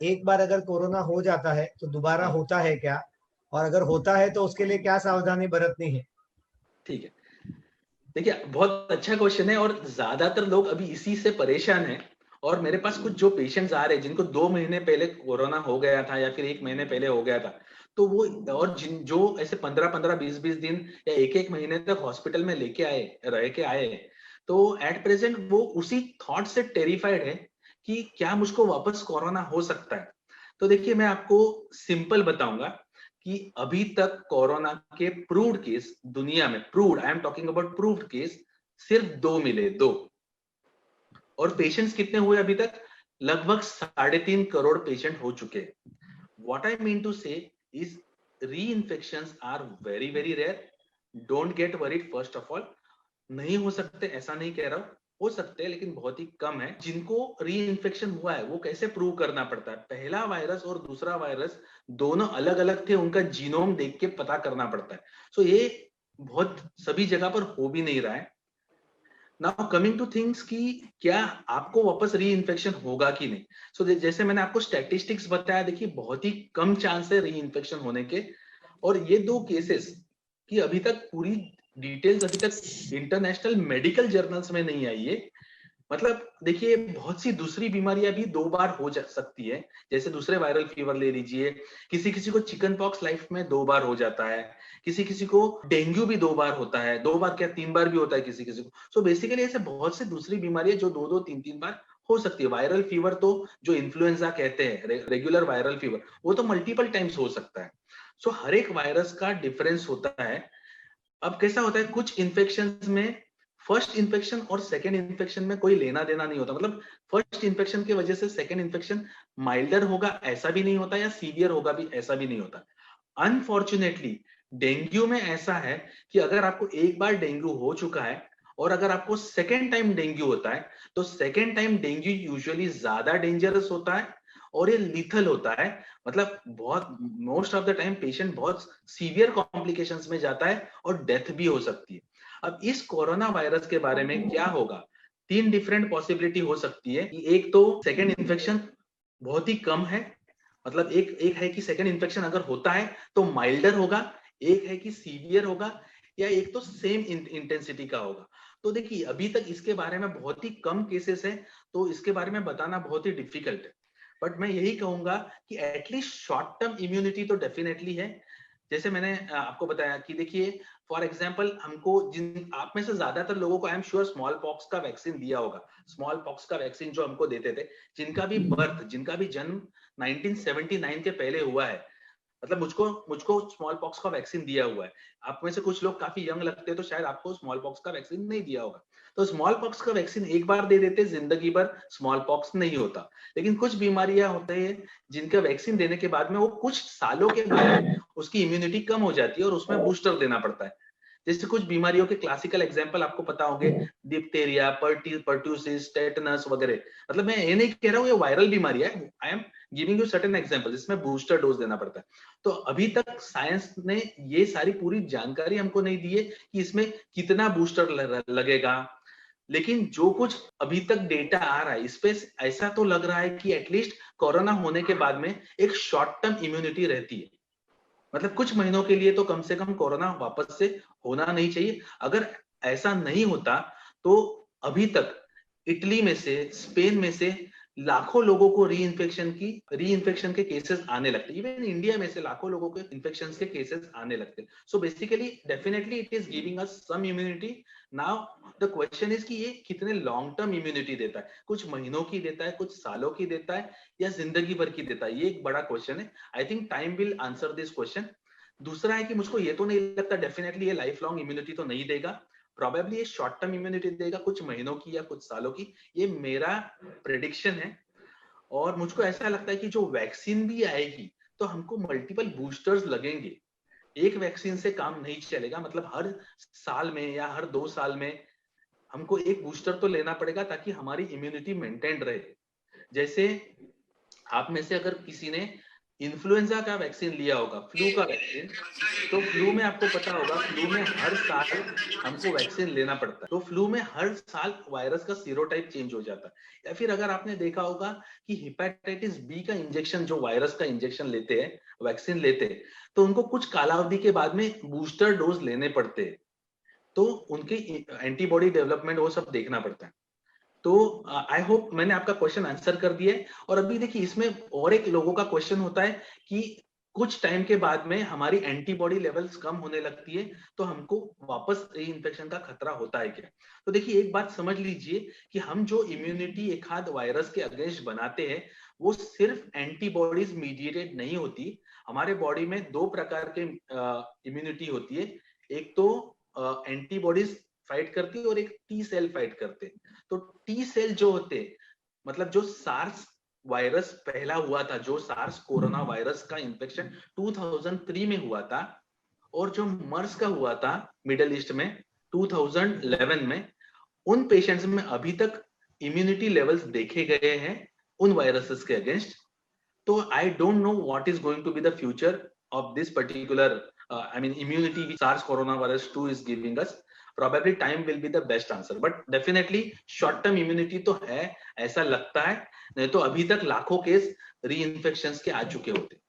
एक बार अगर कोरोना हो जाता है तो दोबारा होता है क्या, और अगर होता है तो उसके लिए क्या सावधानी बरतनी है? ठीक है, देखिए बहुत अच्छा क्वेश्चन है और ज्यादातर लोग अभी इसी से परेशान हैं। और मेरे पास कुछ जो पेशेंट्स आ रहे हैं जिनको 2 महीने पहले कोरोना हो गया था या फिर 1 महीने पहले हो गया था, तो वो और जिन जो ऐसे 15-15 20-20 दिन या एक एक महीने तक हॉस्पिटल में लेके आए रह के आए, तो एट प्रेजेंट वो उसी थॉट से टेरिफाइड है कि क्या मुझको वापस कोरोना हो सकता है। तो देखिए मैं आपको सिंपल बताऊंगा कि अभी तक कोरोना के प्रूव्ड केस दुनिया में, proved, I am talking about proved case, सिर्फ 2 मिले, 2। और पेशेंट्स कितने हुए अभी तक? लगभग 3.5 करोड़ पेशेंट हो चुके हैं। What I mean to say is reinfections are very very rare. Don't get worried first of all. नहीं हो सकते ऐसा नहीं कह रहा हूं, हो सकते हैं लेकिन बहुत ही कम है। जिनको री इन्फेक्शन हुआ है वो कैसे प्रूव करना पड़ता है? पहला वायरस और दूसरा वायरस दोनों अलग अलग थे, उनका जीनोम देख के पता करना पड़ता है। सो ये बहुत सभी जगह पर हो भी नहीं रहा है। नाउ कमिंग टू थिंग्स कि क्या आपको वापस री इन्फेक्शन होगा कि नहीं। सो जैसे मैंने आपको स्टैटिस्टिक्स बताया, देखिए बहुत ही कम चांस है री इन्फेक्शन होने के। और ये 2 केसेस की अभी तक पूरी डिटेल्स अभी तक इंटरनेशनल मेडिकल जर्नल्स में नहीं आई है। मतलब देखिए बहुत सी दूसरी बीमारियां भी 2 बार हो जा सकती है। जैसे दूसरे वायरल फीवर ले लीजिए, किसी किसी को चिकन पॉक्स लाइफ में 2 बार हो जाता है, किसी किसी को डेंगू भी 2 बार होता है, 2 बार क्या 3 बार भी होता है किसी किसी को। सो बेसिकली ऐसे बहुत से दूसरी बीमारियां जो 2-2 3-3 बार हो सकती है। वायरल फीवर तो जो इन्फ्लुएंजा कहते हैं, रेगुलर वायरल फीवर, वो तो मल्टीपल टाइम्स हो सकता है। सो हर एक वायरस का डिफरेंस होता है। अब कैसा होता है, कुछ इन्फेक्शन में फर्स्ट इन्फेक्शन और सेकेंड इन्फेक्शन में कोई लेना देना नहीं होता। मतलब फर्स्ट इन्फेक्शन की वजह से सेकेंड इन्फेक्शन माइल्डर होगा ऐसा भी नहीं होता, या सीवियर होगा भी ऐसा भी नहीं होता। अनफॉर्चुनेटली डेंगू में ऐसा है कि अगर आपको एक बार डेंगू हो चुका है और अगर आपको सेकेंड टाइम डेंगू होता है, तो सेकेंड टाइम डेंगू यूजुअली ज्यादा डेंजरस होता है और ये लीथल होता है। मतलब बहुत most of the time patient बहुत सीवियर कॉम्प्लिकेशंस में जाता है और डेथ भी हो सकती है। अब इस कोरोना वायरस के बारे में क्या होगा, 3 डिफरेंट पॉसिबिलिटी हो सकती है कि एक तो सेकेंड इन्फेक्शन बहुत ही कम है। मतलब एक एक है कि सेकेंड इन्फेक्शन अगर होता है तो माइल्डर होगा, एक है कि सीवियर होगा, या एक तो सेम इंटेंसिटी का होगा। तो देखिए अभी तक इसके बारे में बहुत ही कम केसेस है, तो इसके बारे में बताना बहुत ही डिफिकल्ट है। बट मैं यही कहूंगा कि एटलीस्ट शॉर्ट टर्म इम्यूनिटी तो डेफिनेटली है। जैसे मैंने आपको बताया कि देखिए फॉर एग्जाम्पल हमको, जिन आप में से ज्यादातर लोगों को I am sure small pox का वैक्सीन दिया होगा। स्मॉल पॉक्स का वैक्सीन जो हमको देते थे, जिनका भी जन्म 1979 के पहले हुआ है, मतलब मुझको मुझको स्मॉल पॉक्स का वैक्सीन दिया हुआ है। आप में से कुछ लोग काफी यंग लगते हैं तो शायद आपको स्मॉल पॉक्स का वैक्सीन नहीं दिया होगा। तो स्मॉल पॉक्स का वैक्सीन एक बार दे देते, जिंदगी भर स्मॉल पॉक्स नहीं होता। लेकिन कुछ बीमारियां होते हैं जिनका वैक्सीन देने के बाद में वो कुछ सालों के बाद उसकी इम्यूनिटी कम हो जाती है और उसमें बूस्टर देना पड़ता है। जैसे कुछ बीमारियों के क्लासिकल एग्जांपल आपको पता होंगे, डिप्थेरिया, पर्ट्यूसिस, टेटनस वगैरह। मतलब मैं ये नहीं कह रहा हूँ ये वायरल बीमारी है, I am giving you certain example जिसमें बूस्टर डोज देना पड़ता है। तो अभी तक साइंस ने ये सारी पूरी जानकारी हमको नहीं दी है कि इसमें कितना बूस्टर लगेगा। लेकिन जो कुछ अभी तक डेटा आ रहा है इस पे ऐसा तो लग रहा है कि एटलीस्ट कोरोना होने के बाद में एक शॉर्ट टर्म इम्यूनिटी रहती है। मतलब कुछ महीनों के लिए तो कम से कम कोरोना वापस से होना नहीं चाहिए। अगर ऐसा नहीं होता तो अभी तक इटली में से, स्पेन में से लाखों लोगों को री इन्फेक्शन के केसेस आने लगते। इवन इंडिया में से लाखों लोगों के इन्फेक्शन के केसेस आने लगते। So basically definitely it is giving us some immunity. Now the question is कि ये कितने लॉन्ग टर्म इम्यूनिटी देता है, कुछ महीनों की देता है, कुछ सालों की देता है, या जिंदगी भर की देता है, ये एक बड़ा क्वेश्चन है। I think time will answer this question. दूसरा है कि मुझको ये तो नहीं लगता डेफिनेटली ये लाइफ लॉन्ग इम्यूनिटी तो नहीं देगा। प्रोबेबली ये शॉर्ट टर्म इम्यूनिटी देगा, कुछ महीनों की या कुछ सालों की। ये मेरा प्रेडिक्शन है। और मुझको ऐसा लगता है कि जो वैक्सीन भी आएगी तो हमको मल्टीपल बूस्टर्स लगेंगे। एक वैक्सीन से काम नहीं चलेगा। मतलब हर साल में या हर 2 साल में हमको एक बूस्टर तो लेना पड़ेगा ताकि हमारी इम्यूनिटी मेंटेन रहे। जैसे आप में से अगर किसी ने इन्फ्लुएंजा का वैक्सीन लिया होगा, फ्लू का वैक्सीन, तो फ्लू में आपको पता होगा, फ्लू में हर साल हमको वैक्सीन लेना पड़ता है। तो फ्लू में हर साल वायरस का सीरोटाइप चेंज हो जाता है। या फिर अगर आपने देखा होगा कि हेपेटाइटिस बी का इंजेक्शन, जो वायरस का इंजेक्शन लेते हैं, वैक्सीन लेते हैं, तो उनको कुछ कालावधि के बाद में बूस्टर डोज लेने पड़ते हैं, तो उनकी एंटीबॉडी डेवलपमेंट वो सब देखना पड़ता है। तो आई होप मैंने आपका क्वेश्चन आंसर कर दिया है। और अभी देखिए, इसमें और एक लोगों का क्वेश्चन होता है कि कुछ टाइम के बाद में हमारी एंटीबॉडी लेवल्स कम होने लगती है, तो हमको वापस री इन्फेक्शन का खतरा होता है क्या? तो देखिए, एक बात समझ लीजिए कि हम जो इम्यूनिटी एक आध वायरस के अगेंस्ट बनाते हैं, वो सिर्फ एंटीबॉडीज मीडिएटेड नहीं होती। हमारे बॉडी में दो प्रकार के इम्यूनिटी होती है। एक तो एंटीबॉडीज फाइट करती है और एक टी सेल फाइट करते हैं। तो टी सेल जो होते, मतलब जो सार्स वायरस पहला हुआ था, जो सार्स कोरोना वायरस का इंफेक्शन 2003 में हुआ था, और जो मर्स का हुआ था मिडल ईस्ट में 2011 में, उन पेशेंट्स में अभी तक इम्यूनिटी लेवल्स देखे गए हैं उन वायरसेस के अगेंस्ट। तो I don't know what is going to be the future of this particular immunity which SARS coronavirus 2 is giving us. Probably time will be the best answer, but definitely short term immunity तो है, ऐसा लगता है। नहीं तो अभी तक लाखों केस री इन्फेक्शन के आ चुके होते।